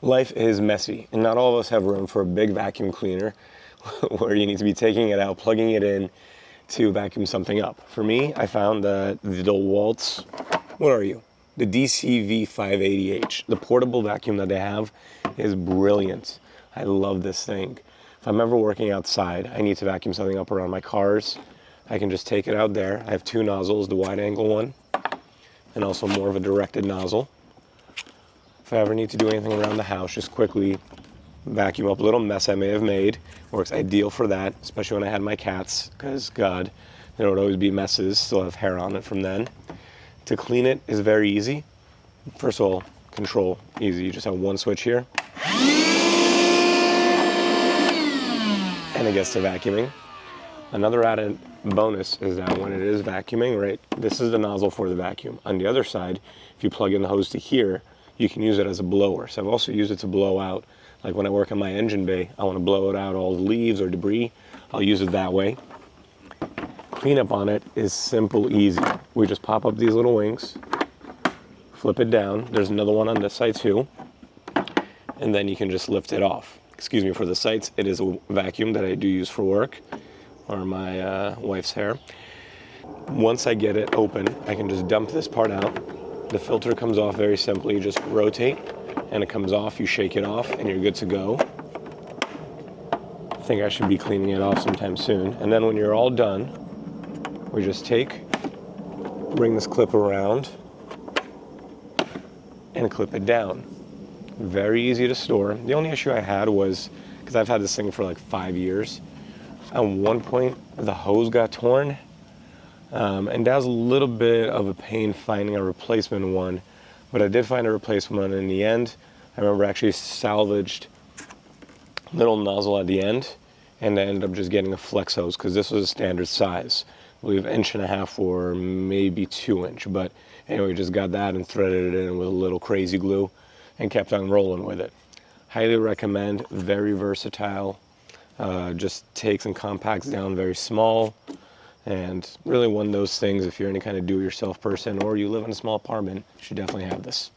Life is messy, and not all of us have room for a big vacuum cleaner where you need to be taking it out, plugging it in to vacuum something up. For me, I found that the DeWalt's, what are you? The DCV580H, the portable vacuum that they have, is brilliant. I love this thing. If I'm ever working outside, I need to vacuum something up around my cars, I can just take it out there. I have two nozzles, the wide angle one, and also more of a directed nozzle. If I ever need to do anything around the house, just quickly vacuum up a little mess I may have made. Works ideal for that, especially when I had my cats, because God, there would always be messes, still have hair on it from then. To clean it is very easy. First of all, control, easy. You just have one switch here. And it gets to vacuuming. Another added bonus is that when it is vacuuming, right, this is the nozzle for the vacuum. On the other side, if you plug in the hose to here, you can use it as a blower. So I've also used it to blow out, like when I work on my engine bay, I want to blow it out all the leaves or debris, I'll use it that way. Cleanup on it is simple, easy. We just pop up these little wings, flip it down. There's another one on this side too. And then you can just lift it off. Excuse me for the sights, it is a vacuum that I do use for work, or my wife's hair. Once I get it open, I can just dump this part out. The filter comes off very simply. You just rotate and it comes off. You shake it off and you're good to go. I think I should be cleaning it off sometime soon. And then when you're all done, we just bring this clip around and clip it down. Very easy to store. The only issue I had was, because I've had this thing for like 5 years, at one point the hose got torn. And that was a little bit of a pain finding a replacement one, but I did find a replacement one in the end. I remember actually salvaged little nozzle at the end, and I ended up just getting a flex hose because this was a standard size. I believe 1.5 or maybe 2 inch, but anyway, just got that and threaded it in with a little crazy glue and kept on rolling with it. Highly recommend, very versatile, just takes and compacts down very small. And really one of those things, if you're any kind of do-it-yourself person or you live in a small apartment, you should definitely have this.